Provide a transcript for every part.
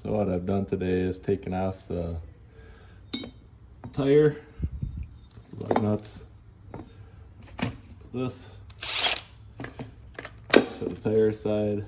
So what I've done today is taken off the tire, lug nuts, this, so the tire aside,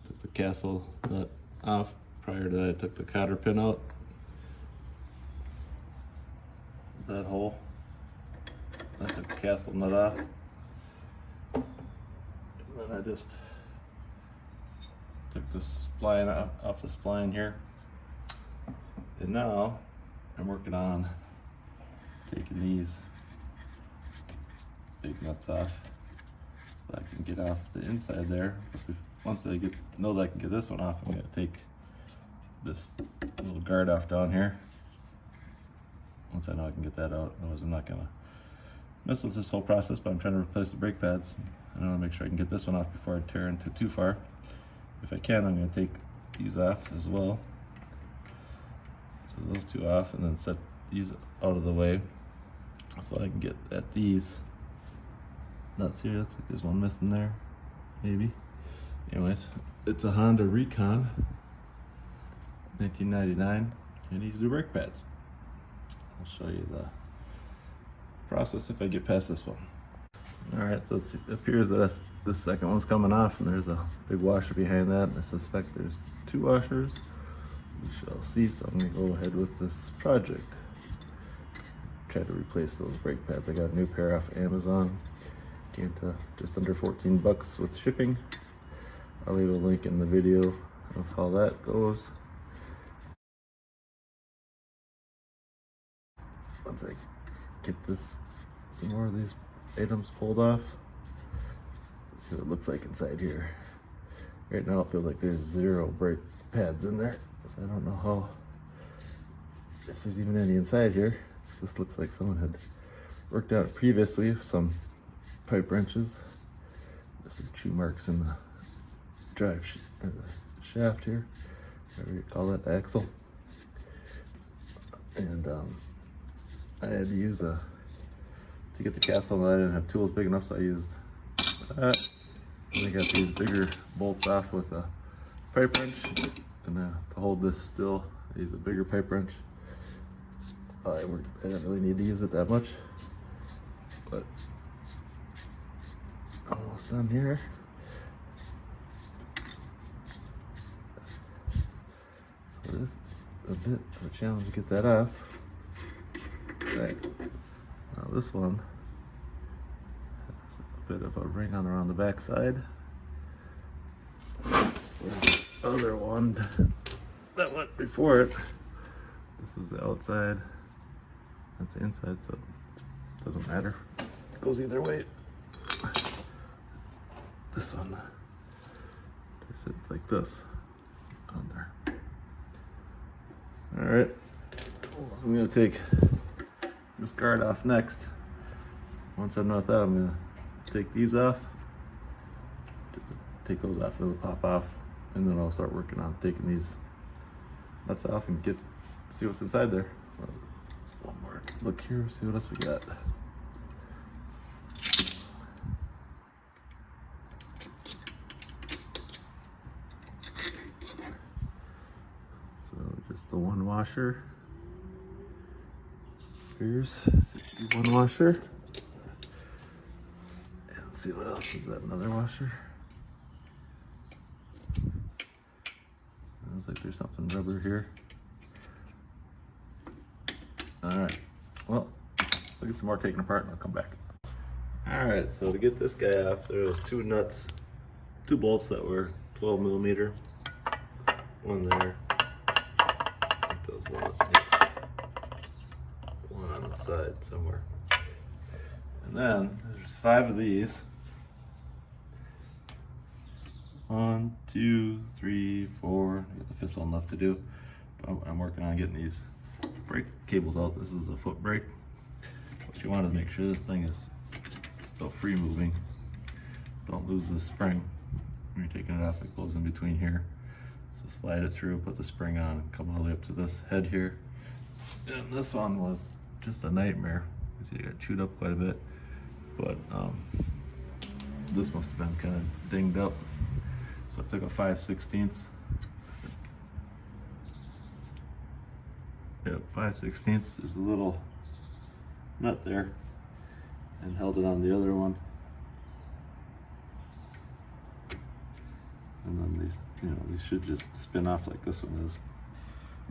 took the castle nut off. Prior to that I took the cotter pin out, that hole. I took the castle nut off, and then I just took the spline off the spline here, and now I'm working on taking these big nuts off so I can get off the inside there. Once I know that I can get this one off, I'm going to take this little guard off down here. Once I know I can get that out, otherwise I'm not going to mess with this whole process, but I'm trying to replace the brake pads. I want to make sure I can get this one off before I tear into too far. If I can, I'm going to take these off as well. So those two off, and then set these out of the way so I can get at these nuts here. Looks like there's one missing there, maybe. Anyways, it's a Honda Recon 1999, and these are brake pads. I'll show you the process if I get past this one. Alright, so it appears that this second one's coming off, and there's a big washer behind that, and I suspect there's two washers. We shall see, so I'm going to go ahead with this project. Try to replace those brake pads. I got a new pair off Amazon. Came to just under 14 bucks with shipping. I'll leave a link in the video of how that goes. Once I get some more of these items pulled off, let's see what it looks like inside here. Right now it feels like there's 0 brake pads in there, so I don't know if there's even any inside here. This looks like someone had worked out previously with some pipe wrenches. There's some chew marks in the drive or the shaft here, whatever you call that, axle. And I had to use to get the castle nut. I didn't have tools big enough, so I used that. And I got these bigger bolts off with a pipe wrench, and to hold this still, I use a bigger pipe wrench. I didn't really need to use it that much, but almost done here. So this is a bit of a challenge to get that off. Okay. Now this one has a bit of a ring on around the back side. The other one that went before it, this is the outside, that's the inside, so it doesn't matter. It goes either way. This one, they sit like this on there. All right, I'm gonna take this guard off next. Once I'm done with that, I'm gonna take these off. Just to take those off, it'll pop off, and then I'll start working on taking these nuts off and see what's inside there. One more look here, see what else we got. So just the one washer. Here's the one washer. And let's see what else is that, another washer. Looks like there's something rubber here. Alright, well, we'll get some more taken apart and I'll come back. Alright, so to get this guy off, there was two bolts that were 12 millimeter. One there. I think there was one on the side somewhere. And then there's 5 of these. 1, 2, 3, 4. I got the 5th one left to do. But I'm working on getting these brake cables out. This is a foot brake. What you want to make sure this thing is still free moving. Don't lose the spring. When you're taking it off, it goes in between here. So slide it through, put the spring on, and come all the way up to this head here. And this one was just a nightmare. You see, it got chewed up quite a bit. But this must have been kind of dinged up. So I took a 5/16 Yep, 5/16. There's a little nut there, and held it on the other one. And then these should just spin off like this one is.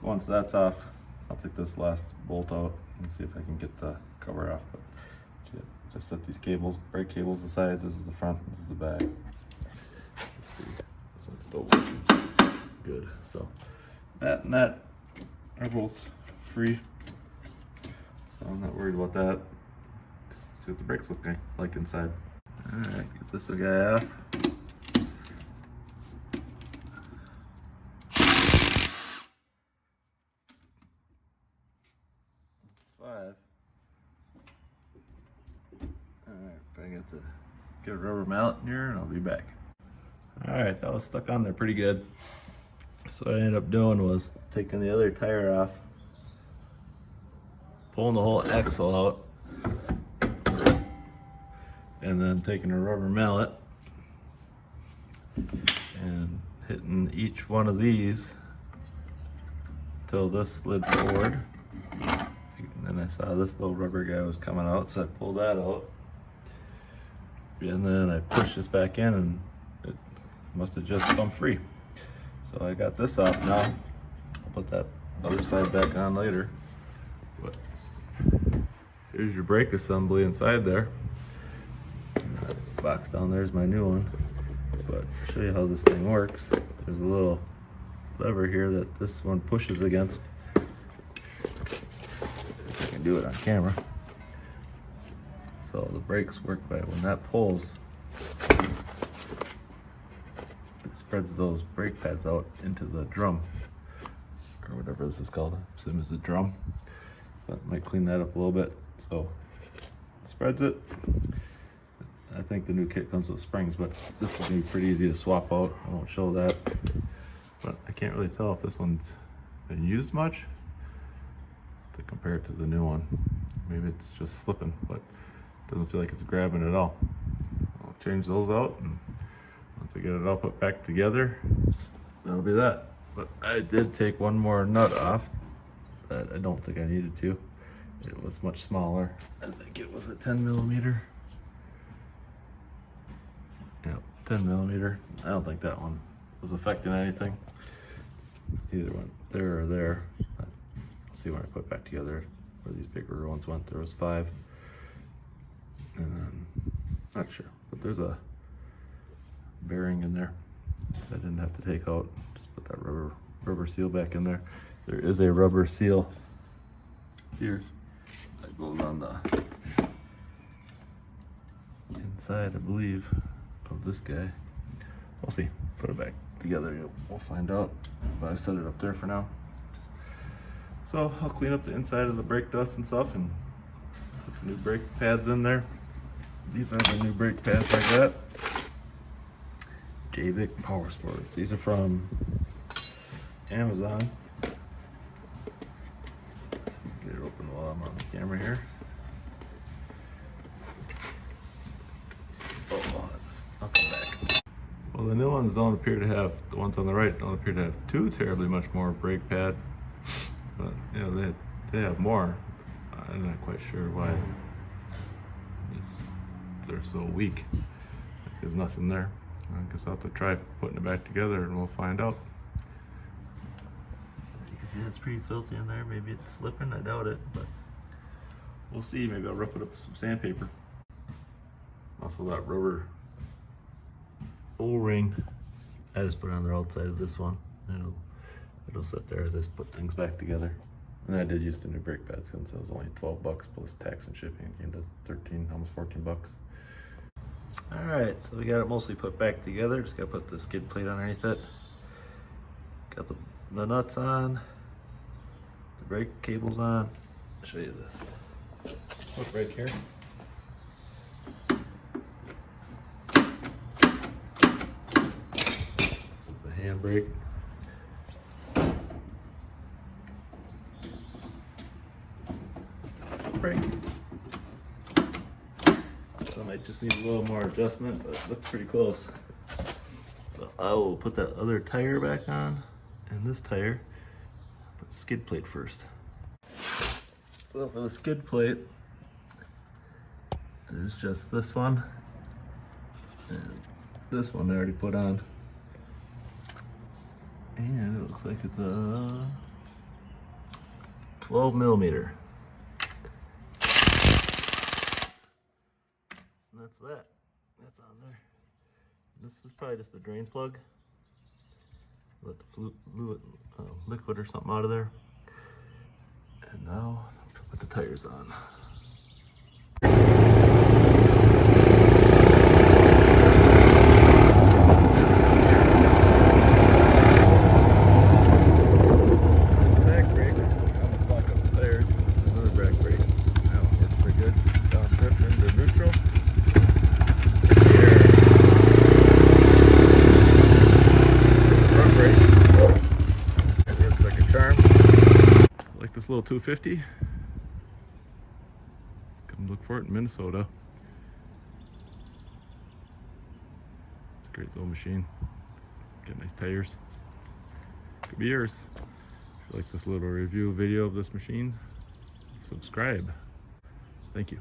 Once that's off, I'll take this last bolt out and see if I can get the cover off. But just set these cables, brake cables aside. This is the front, this is the back. Let's see, this one's still working good. So that and that are both free, so I'm not worried about that. Just see what the brakes look like inside. All right, get this guy off. Five. Alright, I got to get a rubber mallet in here and I'll be back. Alright, that was stuck on there pretty good. So what I ended up doing was taking the other tire off, pulling the whole axle out, and then taking a rubber mallet and hitting each one of these until this slid forward. And then I saw this little rubber guy was coming out, so I pulled that out. And then I pushed this back in and it must have just come free. So I got this off now. I'll put that other side back on later. But here's your brake assembly inside there. And that box down there is my new one. But I'll show you how this thing works. There's a little lever here that this one pushes against. Do it on camera. So the brakes work by when that pulls, it spreads those brake pads out into the drum, or whatever this is called. Same as the drum, but might clean that up a little bit. So spreads it. I think the new kit comes with springs, but this is gonna be pretty easy to swap out. I won't show that, but I can't really tell if this one's been used much to compare it to the new one. Maybe it's just slipping, but it doesn't feel like it's grabbing at all. I'll change those out, and once I get it all put back together, that'll be that. But I did take one more nut off that I don't think I needed to. It was much smaller. I think it was a 10mm. Yep, 10mm. I don't think that one was affecting anything. Either went there or there. See when I put back together where these bigger ones went. There was 5, and then not sure, but there's a bearing in there that I didn't have to take out. Just put that rubber seal back in there. There is a rubber seal here that goes on the inside, I believe, of this guy. We'll see. Put it back together. We'll find out. But I set it up there for now. So I'll clean up the inside of the brake dust and stuff and put the new brake pads in there. These are the new brake pads I got. J-Vic Power Sports. These are from Amazon. Get it open while I'm on the camera here. I'll come back. Well, the new ones don't appear to have, the ones on the right don't appear to have too terribly much more brake pad. But you know, they have more. I'm not quite sure why they're so weak. Like there's nothing there. I guess I'll have to try putting it back together and we'll find out. As you can see, it's pretty filthy in there. Maybe it's slipping, I doubt it, but we'll see. Maybe I'll rough it up with some sandpaper. Also that rubber O-ring, I just put on the outside of this one. It'll sit there as I put things back together. And I did use the new brake pads since it was only $12 plus tax and shipping. It came to 13, almost $14. All right, so we got it mostly put back together. Just gotta put the skid plate underneath it. Got the nuts on, the brake cables on. I'll show you this. Look right here. This is the handbrake. Brake. So I might just need a little more adjustment, but it looks pretty close. So I will put that other tire back on, and this tire, put the skid plate first. So for the skid plate, there's just this one and this one I already put on. And it looks like it's a 12 millimeter. And that's that. That's on there. This is probably just a drain plug. Let the fluid, liquid or something out of there. And now I'll put the tires on. Back brake. Almost lock up the tires. Another back brake. That one works pretty good. Down shift into neutral. Here. Front brake. It works like a charm. Like this little 250. Come look for it in Minnesota. It's a great little machine. Got nice tires. Could be yours. If you like this little review video of this machine, subscribe. Thank you.